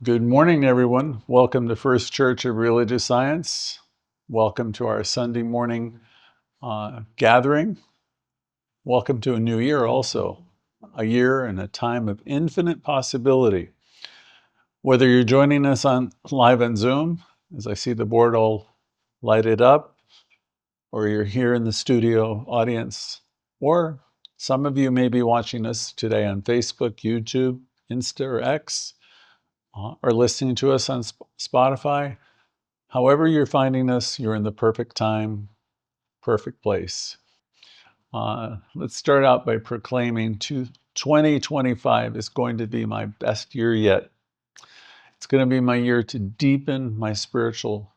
Good morning, everyone. Welcome to First Church of Religious Science. Welcome to our Sunday morning gathering. Welcome to a new year also, a year and a time of infinite possibility. Whether you're joining us live on Zoom, as I see the board all lighted up, or you're here in the studio audience, or some of you may be watching us today on Facebook, YouTube, Insta, or X, or listening to us on Spotify. However you're finding us, you're in the perfect time, perfect place. Let's start out by proclaiming 2025 is going to be my best year yet. It's going to be my year to deepen my spiritual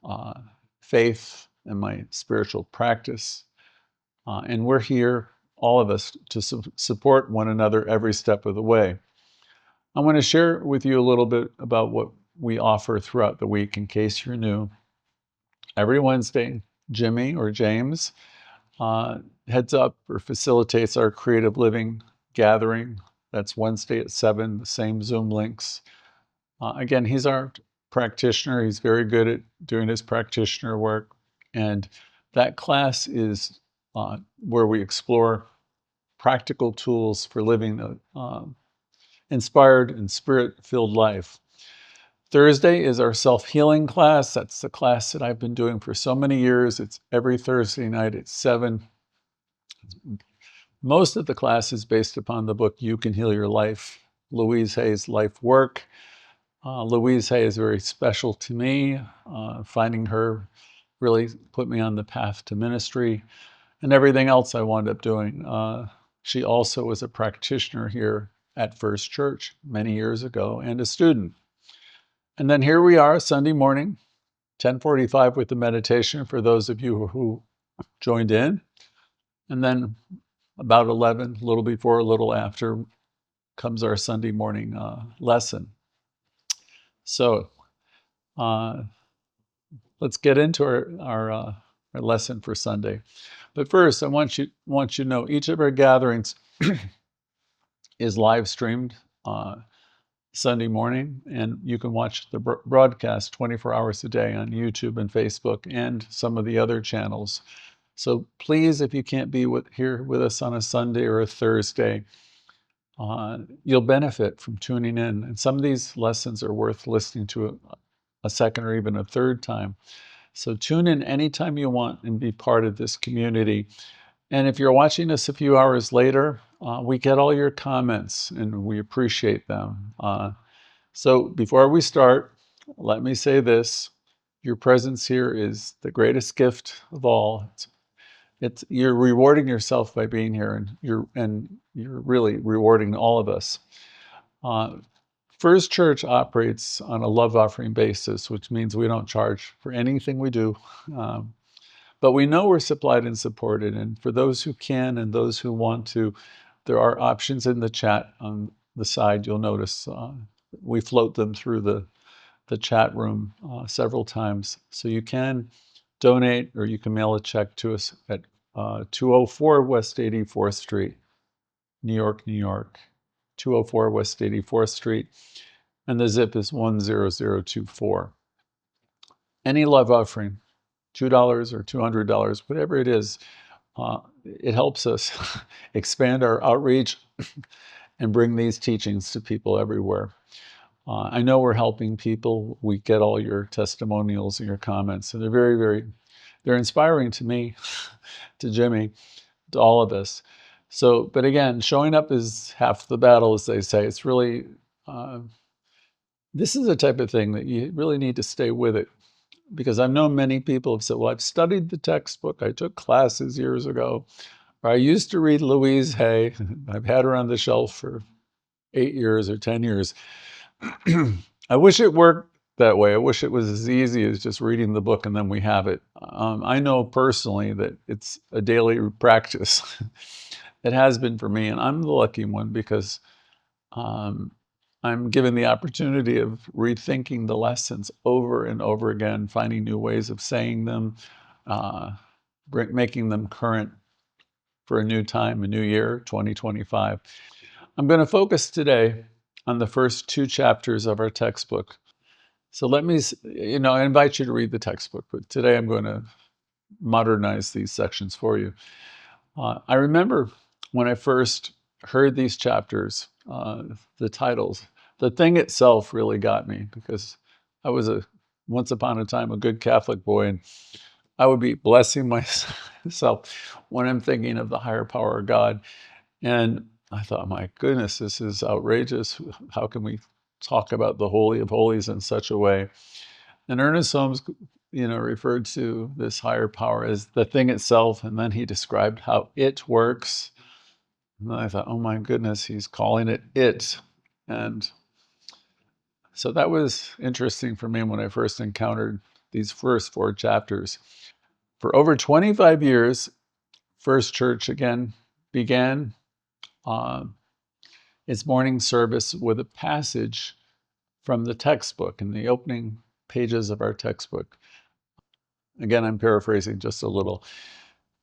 faith and my spiritual practice. And we're here, all of us, to support one another every step of the way. I want to share with you a little bit about what we offer throughout the week in case you're new. Every Wednesday, Jimmy or James heads up or facilitates our creative living gathering. That's Wednesday at 7, the same Zoom links. Again, he's our practitioner. He's very good at doing his practitioner work. And that class is where we explore practical tools for living an inspired and spirit-filled life. Thursday is our self-healing class. That's the class that I've been doing for so many years. It's every Thursday night at 7. Most of the class is based upon the book You Can Heal Your Life, Louise Hay's life work. Louise Hay is very special to me. Finding her really put me on the path to ministry and everything else I wound up doing. She also was a practitioner here at First Church many years ago and a student. And then here we are, Sunday morning, 10:45 with the meditation for those of you who joined in. And then about 11, a little before, a little after, comes our Sunday morning lesson. So let's get into our lesson for Sunday. But first, I want you to know each of our gatherings is live streamed Sunday morning, and you can watch the broadcast 24 hours a day on YouTube and Facebook and some of the other channels. So please, if you can't be here with us on a Sunday or a Thursday, you'll benefit from tuning in. And some of these lessons are worth listening to a second or even a third time. So tune in anytime you want and be part of this community. And if you're watching us a few hours later, we get all your comments and we appreciate them. So before we start, let me say this. Your presence here is the greatest gift of all. You're rewarding yourself by being here, and you're really rewarding all of us. First Church operates on a love offering basis, which means we don't charge for anything we do. But we know we're supplied and supported. And for those who can and those who want to, there are options in the chat on the side. You'll notice we float them through the chat room several times. So you can donate or you can mail a check to us at 204 West 84th Street, New York, New York. 204 West 84th Street. And the zip is 10024. Any love offering, $2 or $200, whatever it is, it helps us expand our outreach and bring these teachings to people everywhere. I know we're helping people. We get all your testimonials and your comments, and they're inspiring to me, to Jimmy, to all of us. So, but again, showing up is half the battle, as they say. It's really, this is the type of thing that you really need to stay with it. Because I've known many people have said, well, I've studied the textbook. I took classes years ago. Or I used to read Louise Hay. I've had her on the shelf for 8 years or 10 years. I wish it worked that way. I wish it was as easy as just reading the book and then we have it. I know personally that it's a daily practice. It has been for me, and I'm the lucky one because I'm given the opportunity of rethinking the lessons over and over again, finding new ways of saying them, making them current for a new time, a new year, 2025. I'm going to focus today on the first 2 chapters of our textbook. So let me, I invite you to read the textbook, but today I'm going to modernize these sections for you. I remember when I first heard these chapters, the titles, the thing itself really got me, because I was once upon a time, a good Catholic boy, and I would be blessing myself when I'm thinking of the higher power of God. And I thought, my goodness, this is outrageous. How can we talk about the Holy of Holies in such a way? And Ernest Holmes, referred to this higher power as the thing itself, and then he described how it works. And I thought, oh my goodness, he's calling it it. And so that was interesting for me when I first encountered these first 4 chapters. For over 25 years, First Church again began its morning service with a passage from the textbook, in the opening pages of our textbook. Again, I'm paraphrasing just a little.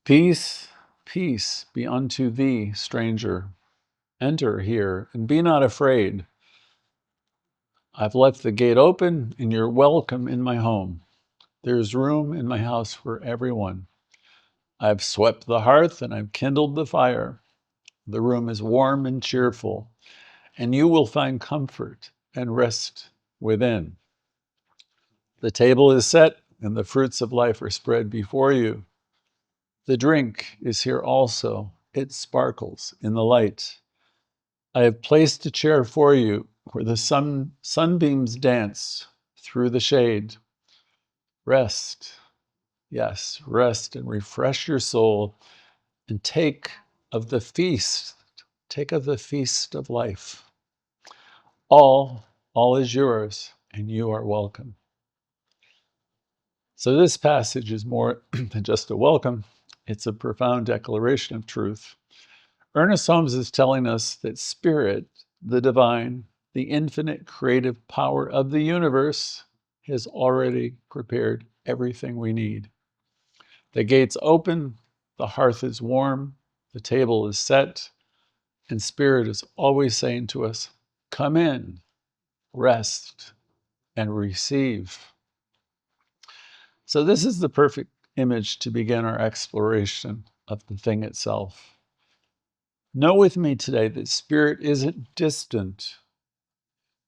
Peace, peace be unto thee, stranger. Enter here, and be not afraid. I've left the gate open, and you're welcome in my home. There's room in my house for everyone. I've swept the hearth, and I've kindled the fire. The room is warm and cheerful, and you will find comfort and rest within. The table is set, and the fruits of life are spread before you. The drink is here also. It sparkles in the light. I have placed a chair for you where the sunbeams dance through the shade. Rest, yes, rest and refresh your soul, and take of the feast of life. All is yours, and you are welcome. So this passage is more than just a welcome. It's a profound declaration of truth. Ernest Holmes is telling us that Spirit, the divine, the infinite creative power of the universe, has already prepared everything we need. The gate's open, the hearth is warm, the table is set, and Spirit is always saying to us, come in, rest, and receive. So this is the perfect image to begin our exploration of the thing itself. Know with me today that Spirit isn't distant.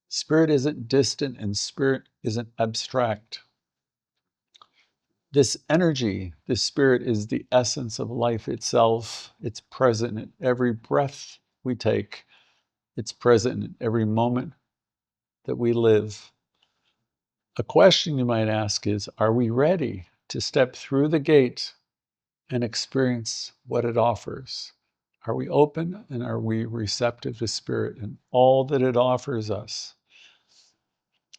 Spirit isn't distant, and Spirit isn't abstract. This energy, this Spirit, is the essence of life itself. It's present in every breath we take. It's present in every moment that we live. A question you might ask is, are we ready to step through the gate and experience what it offers? Are we open, and are we receptive to Spirit and all that it offers us?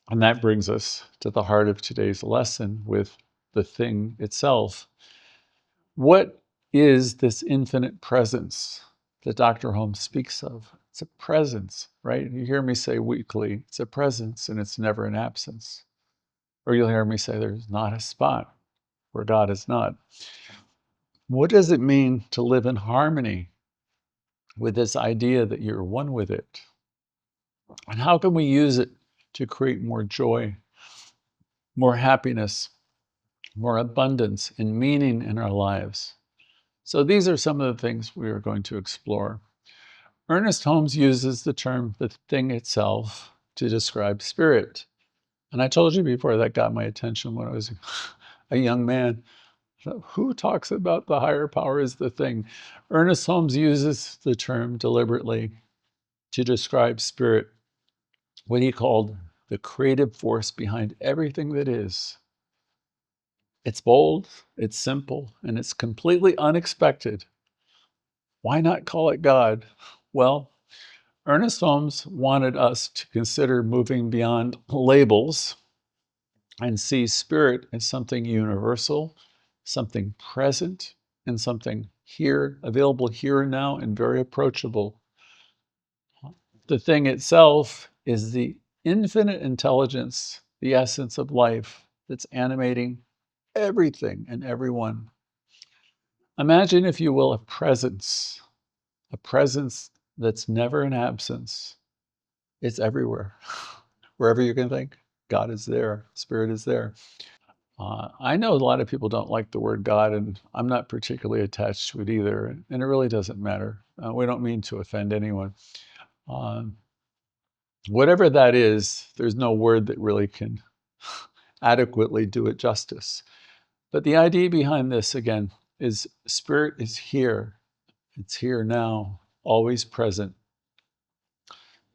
And that brings us to the heart of today's lesson with the thing itself. What is this infinite presence that Dr. Holmes speaks of? It's a presence, right? You hear me say weekly, it's a presence, and it's never an absence. Or you'll hear me say there's not a spot where God is not. What does it mean to live in harmony with this idea that you're one with it? And how can we use it to create more joy, more happiness, more abundance and meaning in our lives? So these are some of the things we are going to explore. Ernest Holmes uses the term the thing itself to describe Spirit. And I told you before, that got my attention when I was a young man. Who talks about the higher power as the thing? Ernest Holmes uses the term deliberately to describe Spirit, what he called the creative force behind everything that is. It's bold, it's simple, and it's completely unexpected. Why not call it God? Well, Ernest Holmes wanted us to consider moving beyond labels and see Spirit as something universal, something present, and something here, available here and now, and very approachable. The thing itself is the infinite intelligence, the essence of life that's animating everything and everyone. Imagine, if you will, a presence that's never an absence. It's everywhere, wherever you can think. God is there. Spirit is there. I know a lot of people don't like the word God, and I'm not particularly attached to it either. And it really doesn't matter. We don't mean to offend anyone. Whatever that is, there's no word that really can adequately do it justice. But the idea behind this, again, is Spirit is here. It's here now, always present.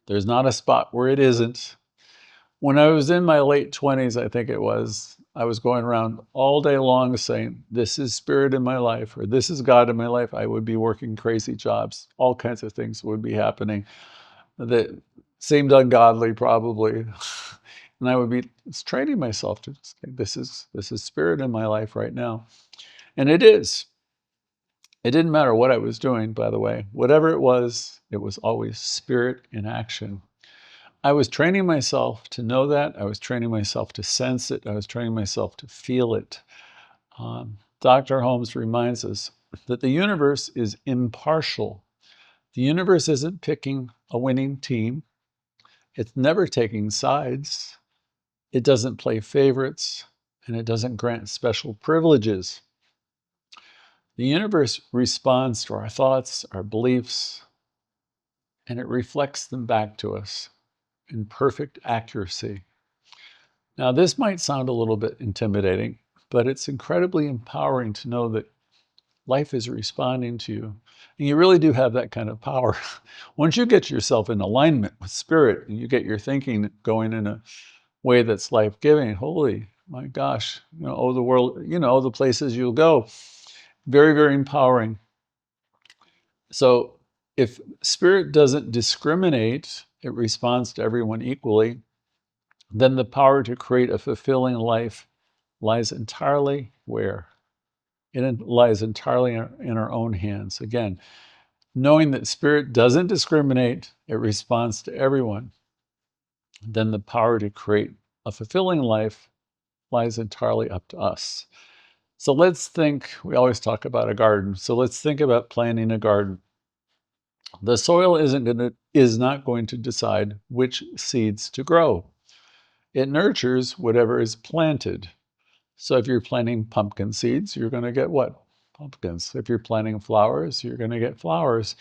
There's not a spot where it isn't. When I was in my late 20s, I think it was, I was going around all day long saying, this is Spirit in my life, or this is God in my life. I would be working crazy jobs. All kinds of things would be happening that seemed ungodly, probably. And I would be training myself to, this is Spirit in my life right now. And it is. It didn't matter what I was doing, by the way. Whatever it was always Spirit in action. I was training myself to know that. I was training myself to sense it. I was training myself to feel it. Dr. Holmes reminds us that the universe is impartial. The universe isn't picking a winning team. It's never taking sides. It doesn't play favorites, and it doesn't grant special privileges. The universe responds to our thoughts, our beliefs, and it reflects them back to us in perfect accuracy. Now, this might sound a little bit intimidating, but it's incredibly empowering to know that life is responding to you. And you really do have that kind of power. Once you get yourself in alignment with Spirit and you get your thinking going in a way that's life-giving, holy, my gosh, oh, the world, the places you'll go. Very, very empowering. So if Spirit doesn't discriminate, it responds to everyone equally, then the power to create a fulfilling life lies entirely where? It lies entirely in our own hands. Again, knowing that Spirit doesn't discriminate, it responds to everyone, then the power to create a fulfilling life lies entirely up to us. So let's think, we always talk about a garden, so let's think about planting a garden. The soil is not going to decide which seeds to grow. It nurtures whatever is planted. So if you're planting pumpkin seeds, you're going to get what? Pumpkins. If you're planting flowers, you're going to get flowers.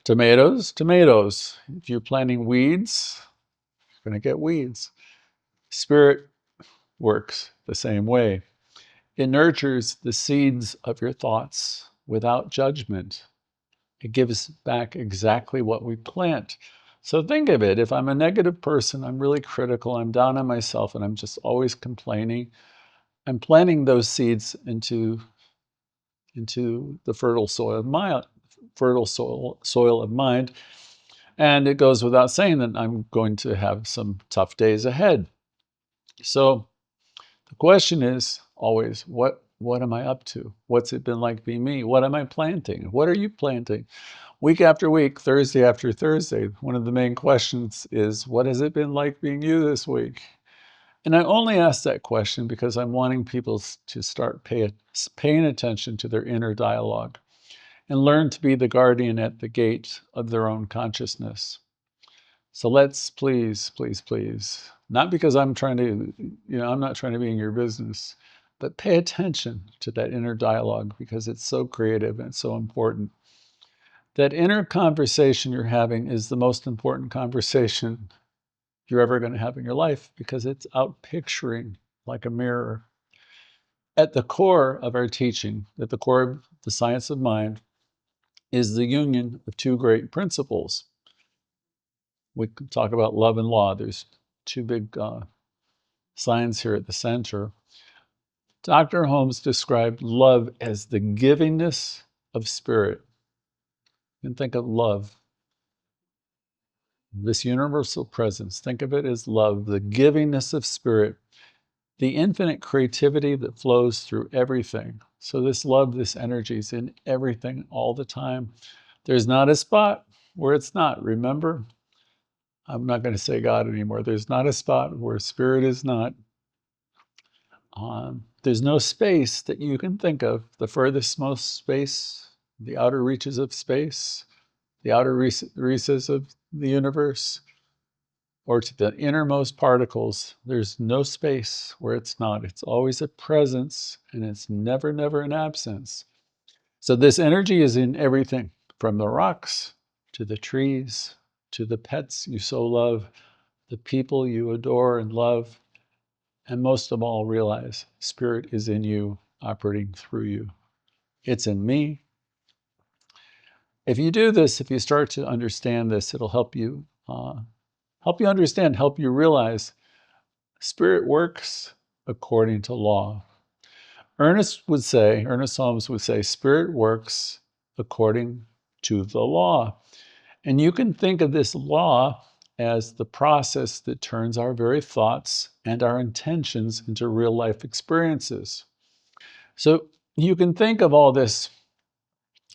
Tomatoes, tomatoes. If you're planting weeds, you're going to get weeds. Spirit works the same way. It nurtures the seeds of your thoughts without judgment. It gives back exactly what we plant. So think of it. If I'm a negative person, I'm really critical, I'm down on myself, and I'm just always complaining, I'm planting those seeds into the fertile soil of mind. And it goes without saying that I'm going to have some tough days ahead. So the question is always, what am I up to? What's it been like being me? What am I planting? What are you planting? Week after week, Thursday after Thursday, one of the main questions is, what has it been like being you this week? And I only ask that question because I'm wanting people to start paying attention to their inner dialogue and learn to be the guardian at the gate of their own consciousness. So let's please, please, please, not because I'm trying to, I'm not trying to be in your business, but pay attention to that inner dialogue because it's so creative and so important. That inner conversation you're having is the most important conversation you're ever going to have in your life because it's out picturing like a mirror. At the core of our teaching, at the core of the science of mind, is the union of two great principles. We can talk about love and law. There's two big signs here at the center. Dr. Holmes described love as the givingness of spirit. You can think of love, this universal presence. Think of it as love, the givingness of spirit, the infinite creativity that flows through everything. So this love, this energy is in everything all the time. There's not a spot where it's not. Remember, I'm not going to say God anymore. There's not a spot where spirit is not. There's no space that you can think of, the furthest most space, the outer reaches of space, the outer recesses of the universe, or to the innermost particles, there's no space where it's not. It's always a presence, and it's never, never an absence. So this energy is in everything, from the rocks to the trees, to the pets you so love, the people you adore and love, and most of all, realize Spirit is in you, operating through you. It's in me. If you do this, if you start to understand this, it'll help you understand, help you realize Spirit works according to law. Ernest Holmes would say, Spirit works according to the law. And you can think of this law as the process that turns our very thoughts and our intentions into real life experiences. So you can think of all this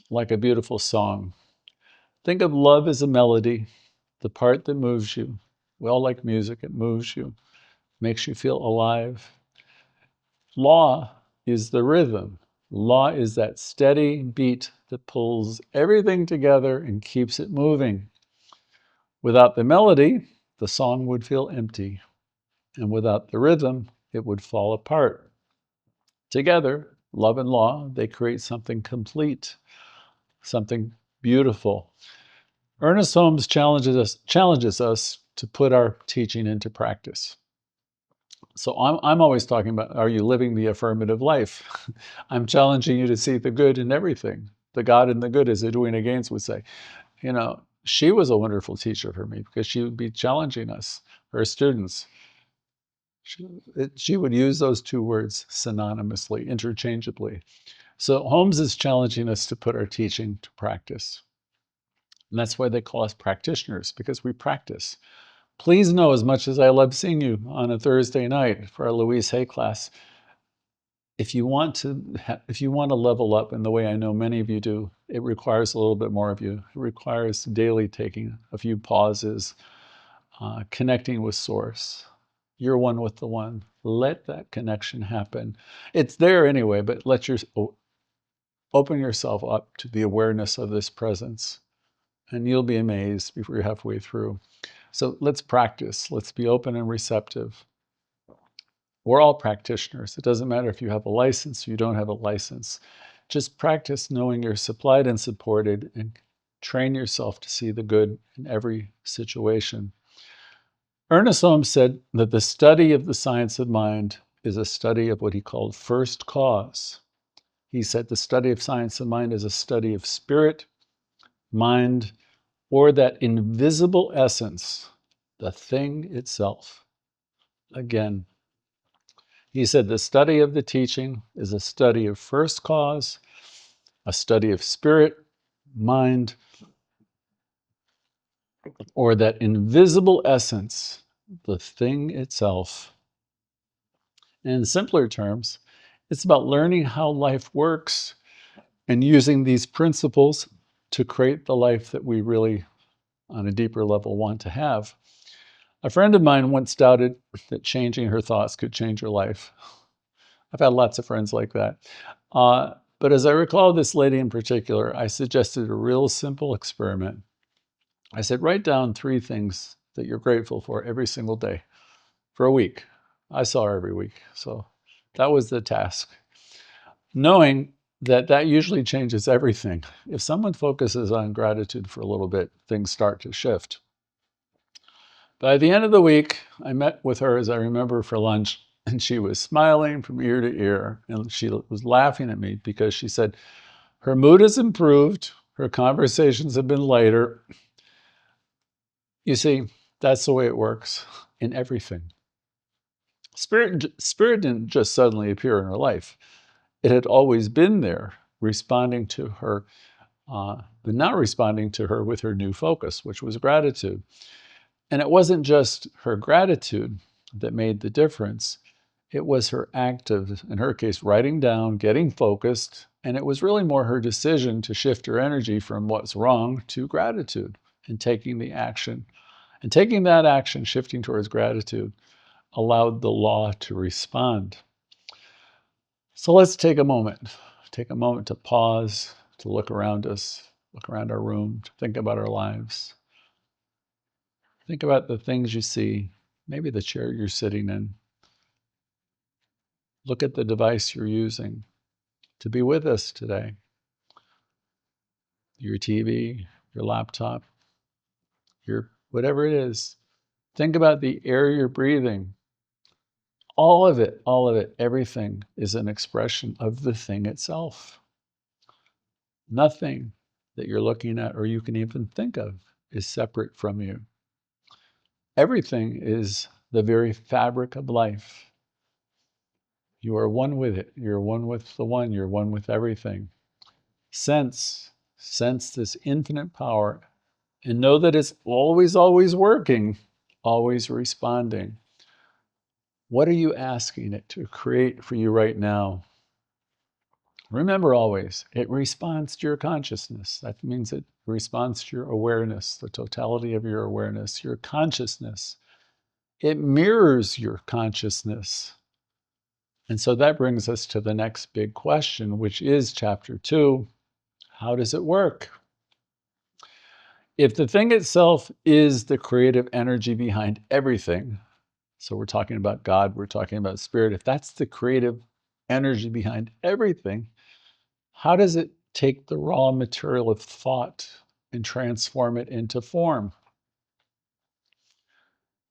like a beautiful song. Think of love as a melody, the part that moves you. We all like music, it moves you, makes you feel alive. Law is the rhythm. Law is that steady beat that pulls everything together and keeps it moving. Without the melody, the song would feel empty. And without the rhythm, it would fall apart. Together, love and law, they create something complete, something beautiful. Ernest Holmes challenges us to put our teaching into practice. So I'm always talking about, are you living the affirmative life? I'm challenging you to see the good in everything. The God in the good, as Edwina Gaines would say. She was a wonderful teacher for me because she would be challenging us, her students. She would use those two words synonymously, interchangeably. So Holmes is challenging us to put our teaching to practice. And that's why they call us practitioners, because we practice. Please know, as much as I love seeing you on a Thursday night for our Louise Hay class, if you want to level up in the way I know many of you do, it requires a little bit more of you. It requires daily taking a few pauses, connecting with Source. You're one with the one. Let that connection happen. It's there anyway, but open yourself up to the awareness of this presence, and you'll be amazed before you're halfway through. So let's practice. Let's be open and receptive. We're all practitioners. It doesn't matter if you have a license or you don't have a license. Just practice knowing you're supplied and supported, and train yourself to see the good in every situation. Ernest Holmes said that the study of the science of mind is a study of what he called first cause. He said the study of science of mind is a study of spirit, mind, or that invisible essence, the thing itself. Again, he said the study of the teaching is a study of first cause, a study of spirit, mind, or that invisible essence, the thing itself. And in simpler terms, it's about learning how life works and using these principles to create the life that we really, on a deeper level, want to have. A friend of mine once doubted that changing her thoughts could change her life. I've had lots of friends like that. But as I recall this lady in particular, I suggested a real simple experiment. I said, write down 3 things that you're grateful for every single day for a week. I saw her every week, so that was the task. Knowing that that usually changes everything. If someone focuses on gratitude for a little bit, things start to shift. By the end of the week, I met with her, as I remember, for lunch, and she was smiling from ear to ear, and she was laughing at me because she said her mood has improved, her conversations have been lighter. You see, that's the way it works in everything. Spirit didn't just suddenly appear in her life. It had always been there, responding to her, but not responding to her with her new focus, which was gratitude. And it wasn't just her gratitude that made the difference. It was her act of, in her case, writing down, getting focused, and it was really more her decision to shift her energy from what's wrong to gratitude and taking the action. And taking that action, shifting towards gratitude, allowed the law to respond. So let's take a moment to pause, to look around us, look around our room, to think about our lives. Think about the things you see, maybe the chair you're sitting in. Look at the device you're using to be with us today. Your TV, your laptop, your whatever it is. Think about the air you're breathing. All of it, everything is an expression of the thing itself. Nothing that you're looking at or you can even think of is separate from you. Everything is the very fabric of life. You are one with it. You're one with the one. You're one with everything. Sense this infinite power and know that it's always working, always responding. What are you asking it to create for you right now? Remember always, it responds to your consciousness. That means it responds to your awareness, the totality of your awareness, your consciousness. It mirrors your consciousness. And so that brings us to the next big question, which is chapter 2. How does it work? If the thing itself is the creative energy behind everything, so we're talking about God, we're talking about spirit, if that's the creative energy behind everything, how does it take the raw material of thought and transform it into form?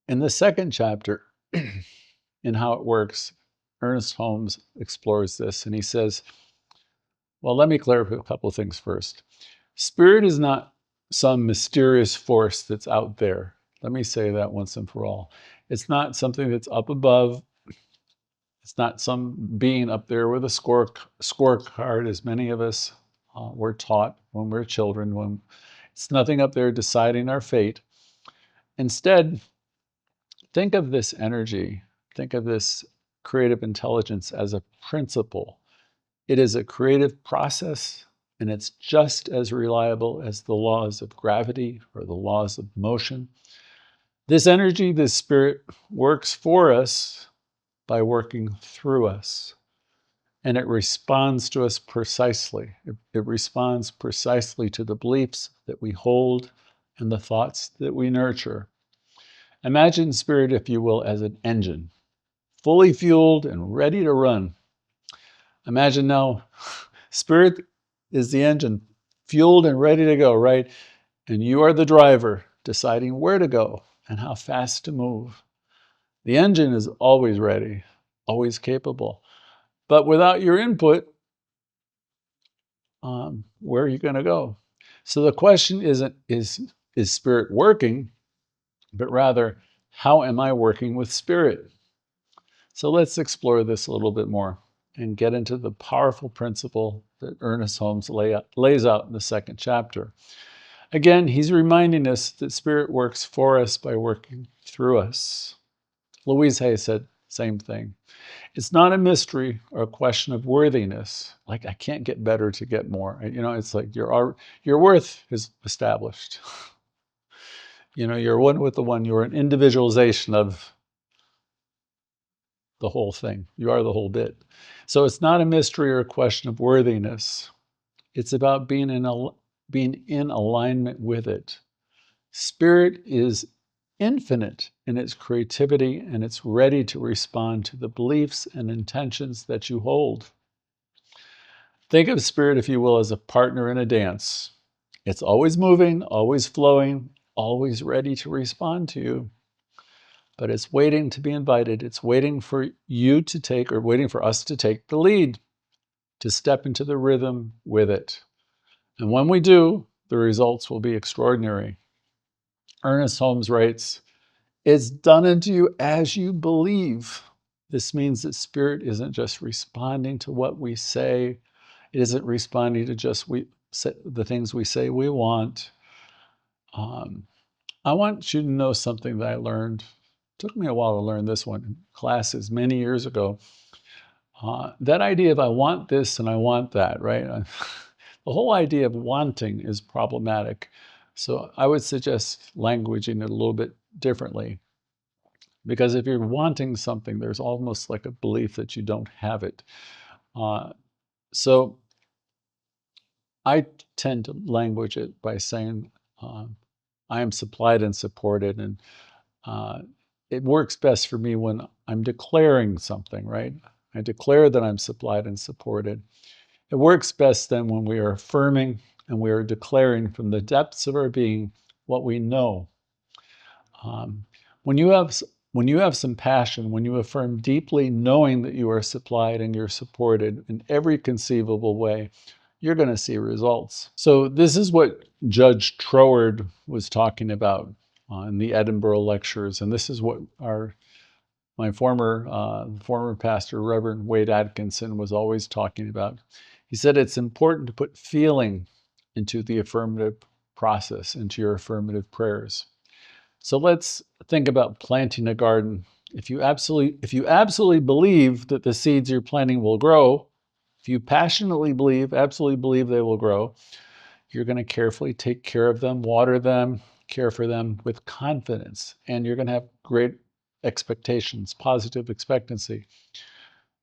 In the second chapter, in How It Works, Ernest Holmes explores this, and he says, well, let me clarify a couple of things first. Spirit is not some mysterious force that's out there. Let me say that once and for all. It's not something that's up above. It's not some being up there with a scorecard, as many of us were taught when we were children. It's nothing up there deciding our fate. Instead, think of this energy, think of this creative intelligence as a principle. It is a creative process, and it's just as reliable as the laws of gravity or the laws of motion. This energy, this spirit, works for us by working through us. And it responds to us precisely. It responds precisely to the beliefs that we hold and the thoughts that we nurture. Imagine spirit, if you will, as an engine, fully fueled and ready to run. Imagine now, spirit is the engine, fueled and ready to go, right? And you are the driver, deciding where to go and how fast to move. The engine is always ready, always capable. But without your input, where are you going to go? So the question isn't, is spirit working, but rather, how am I working with spirit? So let's explore this a little bit more and get into the powerful principle that Ernest Holmes lays out in the second chapter. Again, he's reminding us that spirit works for us by working through us. Louise said, same thing. It's not a mystery or a question of worthiness. Like, I can't get better to get more. It's like your worth is established. You're one with the one. You're an individualization of the whole thing. You are the whole bit. So it's not a mystery or a question of worthiness. It's about being in alignment with it. Spirit is infinite in its creativity, and it's ready to respond to the beliefs and intentions that you hold. Think of spirit, if you will, as a partner in a dance. It's always moving, always flowing, always ready to respond to you. But it's waiting to be invited. It's waiting for you to take, or waiting for us to take the lead, to step into the rhythm with it. And when we do, the results will be extraordinary. Ernest Holmes writes, "It's done unto you as you believe." This means that spirit isn't just responding to what we say. It isn't responding to just the things we say we want. I want you to know something that I learned. It took me a while to learn this one in classes many years ago. That idea of I want this and I want that, right? The whole idea of wanting is problematic. So I would suggest languaging it a little bit differently. Because if you're wanting something, there's almost like a belief that you don't have it. So I tend to language it by saying, I am supplied and supported. And it works best for me when I'm declaring something, right? I declare that I'm supplied and supported. It works best then when we are affirming and we are declaring from the depths of our being what we know. Um, when you have some passion, when you affirm deeply, knowing that you are supplied and you're supported in every conceivable way, you're going to see results. So this is what Judge Troward was talking about in the Edinburgh lectures, and this is what my former pastor, Rev Wade Adkisson, was always talking about. He said it's important to put feeling into the affirmative process, into your affirmative prayers. So let's think about planting a garden. If you absolutely believe that the seeds you're planting will grow, if you passionately believe, absolutely believe they will grow, you're going to carefully take care of them, water them, care for them with confidence, and you're going to have great expectations, positive expectancy.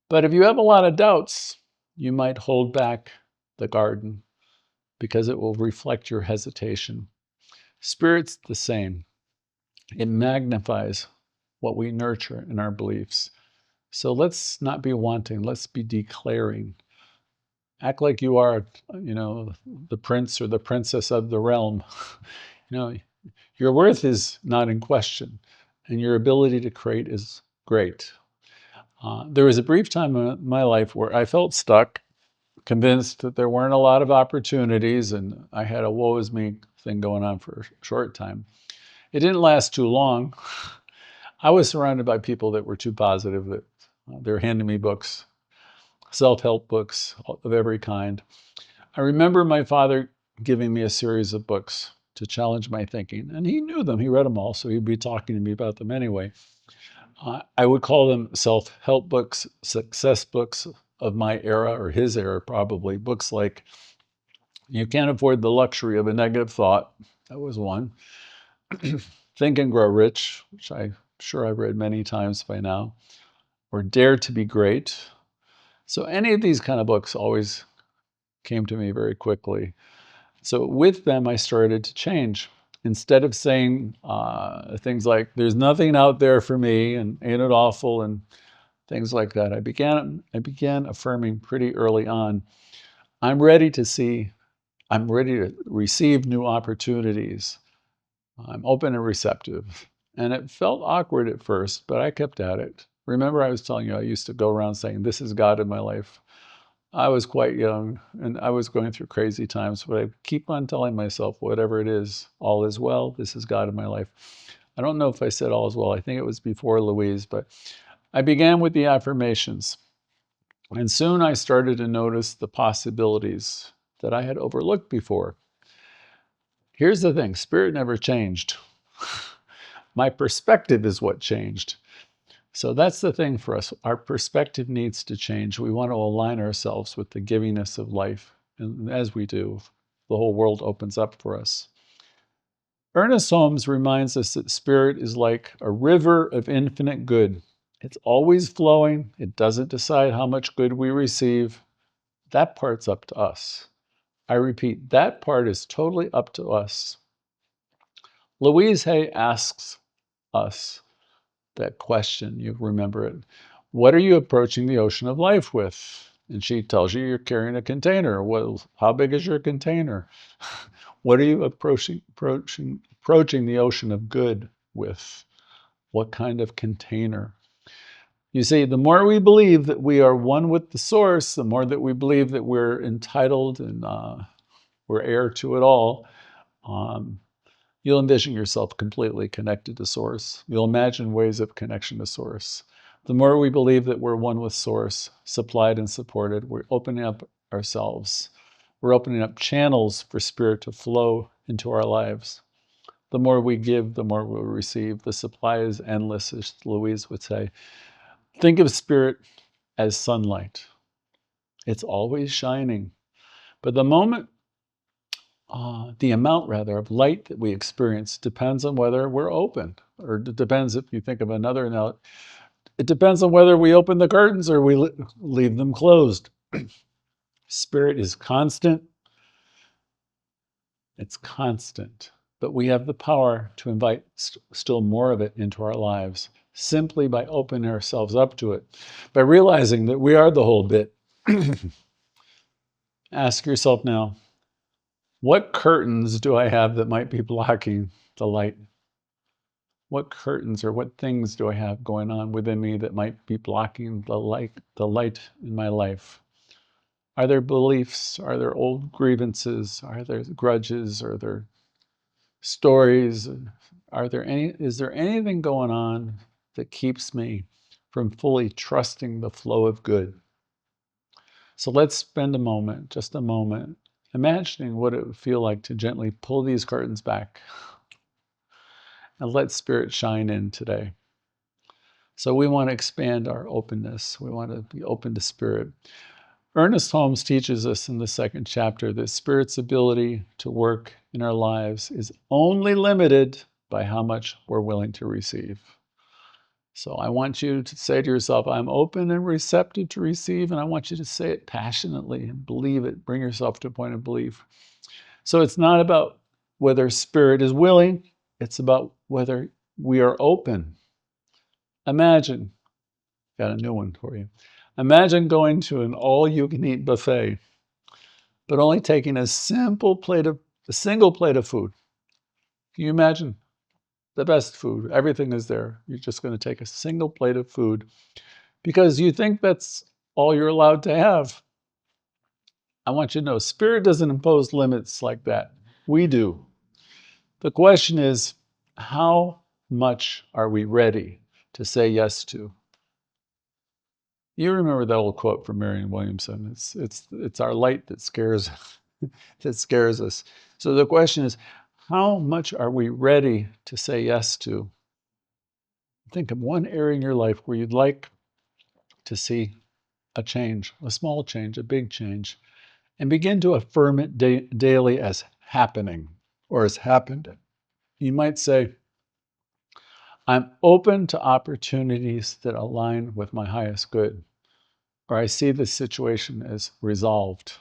But if you have a lot of doubts, you might hold back the garden because it will reflect your hesitation. Spirit's the same. It magnifies what we nurture in our beliefs. So let's not be wanting, let's be declaring. Act like you are, the prince or the princess of the realm. Your worth is not in question, and your ability to create is great. There was a brief time in my life where I felt stuck, convinced that there weren't a lot of opportunities, and I had a woe is me thing going on for a short time. It didn't last too long. I was surrounded by people that were too positive, that they were handing me books, self-help books of every kind. I remember my father giving me a series of books to challenge my thinking, and he knew them. He read them all, so he'd be talking to me about them anyway. I would call them self-help books, success books of my era, or his era probably. Books like You Can't Afford the Luxury of a Negative Thought. That was one. Think and Grow Rich, which I'm sure I've read many times by now. Or Dare to Be Great. So any of these kind of books always came to me very quickly. So with them, I started to change. Instead of saying things like, there's nothing out there for me, and ain't it awful, and things like that, I began affirming pretty early on, I'm ready to receive new opportunities. I'm open and receptive. And it felt awkward at first, but I kept at it. Remember, I was telling you, I used to go around saying, this is God in my life. I was quite young, and I was going through crazy times, but I keep on telling myself, whatever it is, all is well. This is God in my life. I don't know if I said all is well. I think it was before Louise, but I began with the affirmations. And soon I started to notice the possibilities that I had overlooked before. Here's the thing, Spirit never changed. My perspective is what changed. So that's the thing for us. Our perspective needs to change. We want to align ourselves with the givingness of life. And as we do, the whole world opens up for us. Ernest Holmes reminds us that Spirit is like a river of infinite good. It's always flowing. It doesn't decide how much good we receive. That part's up to us. I repeat, that part is totally up to us. Louise Hay asks us that question, you remember it. What are you approaching the ocean of life with? And she tells you you're carrying a container. Well, how big is your container? What are you approaching the ocean of good with? What kind of container? You see, the more we believe that we are one with the source, the more that we believe that we're entitled and we're heir to it all, you'll envision yourself completely connected to Source. You'll imagine ways of connection to Source. The more we believe that we're one with Source, supplied and supported, we're opening up ourselves. We're opening up channels for Spirit to flow into our lives. The more we give, the more we'll receive. The supply is endless, as Louise would say. Think of Spirit as sunlight. It's always shining. But the amount of light that we experience depends on whether we're open, or it depends, if you think of another note, it depends on whether we open the curtains or we leave them closed. Spirit is constant. It's constant. but we have the power to invite still more of it into our lives simply by opening ourselves up to it, by realizing that we are the whole bit. Ask yourself now, what curtains do I have that might be blocking the light? What curtains or what things do I have going on within me that might be blocking the light in my life? Are there beliefs? Are there old grievances? Are there grudges? Are there stories? Is there anything going on that keeps me from fully trusting the flow of good? So let's spend a moment, just a moment, imagining what it would feel like to gently pull these curtains back and let Spirit shine in today. So we want to expand our openness. We want to be open to Spirit. Ernest Holmes teaches us in the second chapter that Spirit's ability to work in our lives is only limited by how much we're willing to receive. So I want you to say to yourself, I'm open and receptive to receive, and I want you to say it passionately and believe it. Bring yourself to a point of belief. So it's not about whether Spirit is willing, it's about whether we are open. Imagine, got a new one for you. Imagine going to an all-you-can-eat buffet, but only taking a single plate of food. Can you imagine? The best food. Everything is there. You're just going to take a single plate of food because you think that's all you're allowed to have. I want you to know, Spirit doesn't impose limits like that. We do. The question is, how much are we ready to say yes to? You remember that old quote from Marianne Williamson. It's our light that scares us. So the question is, how much are we ready to say yes to? Think of one area in your life where you'd like to see a change, a small change, a big change, and begin to affirm it daily as happening or as happened. You might say, I'm open to opportunities that align with my highest good, or I see this situation as resolved.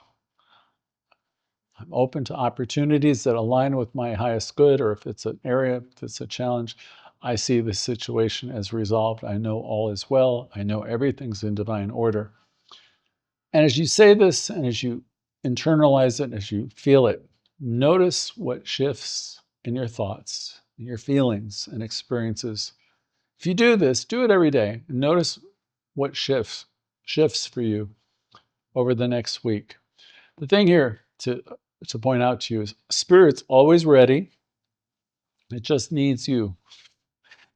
I'm open to opportunities that align with my highest good, or if it's an area, if it's a challenge, I see this situation as resolved. I know all is well. I know everything's in divine order. And as you say this, and as you internalize it, and as you feel it, notice what shifts in your thoughts, in your feelings and experiences. If you do this, do it every day. And notice what shifts for you over the next week. The thing here to point out to you is Spirit's always ready. It just needs you.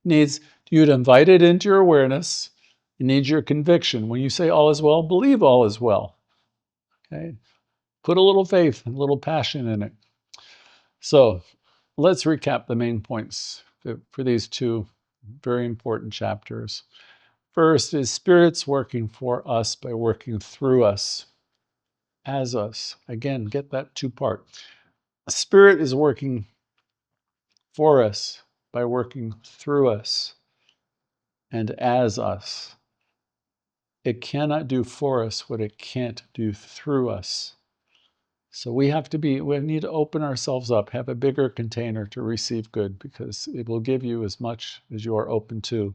It needs you to invite it into your awareness. It needs your conviction. When you say all is well, believe all is well. Okay? Put a little faith and a little passion in it. So let's recap the main points for these two very important chapters. First is Spirit's working for us by working through us, as us. Again, get that two-part. Spirit is working for us by working through us and as us. It cannot do for us what it can't do through us. So we need to open ourselves up, have a bigger container to receive good, because it will give you as much as you are open to.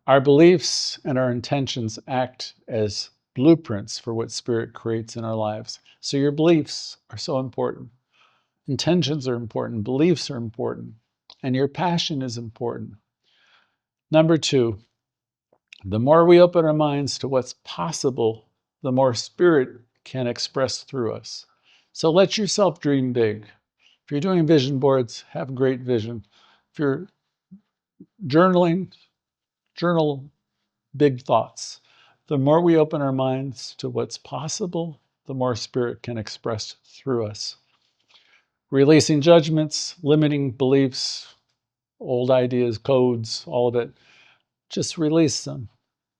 Our beliefs and our intentions act as blueprints for what Spirit creates in our lives. So your beliefs are so important. Intentions are important. Beliefs are important. And your passion is important. Number two, the more we open our minds to what's possible, the more Spirit can express through us. So let yourself dream big. If you're doing vision boards, have great vision. If you're journaling, journal big thoughts. The more we open our minds to what's possible, the more Spirit can express through us. Releasing judgments, limiting beliefs, old ideas, codes, all of it, just release them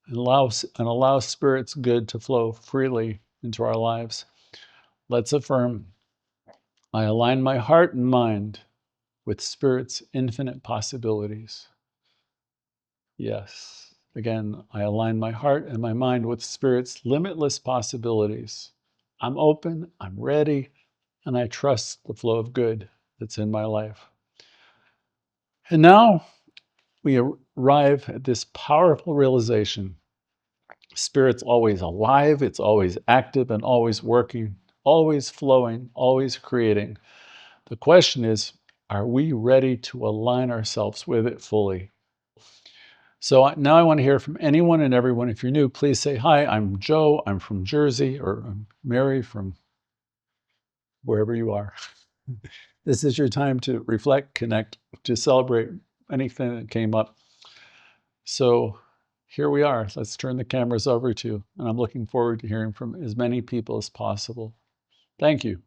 and allow Spirit's good to flow freely into our lives. Let's affirm, I align my heart and mind with Spirit's infinite possibilities. Yes. Again, I align my heart and my mind with Spirit's limitless possibilities. I'm open, I'm ready, and I trust the flow of good that's in my life. And now we arrive at this powerful realization. Spirit's always alive, it's always active and always working, always flowing, always creating. The question is, are we ready to align ourselves with it fully? So now I want to hear from anyone and everyone. If you're new, please say, hi, I'm Joe, I'm from Jersey, or I'm Mary from wherever you are. This is your time to reflect, connect, to celebrate anything that came up. So here we are. Let's turn the cameras over to you. And I'm looking forward to hearing from as many people as possible. Thank you.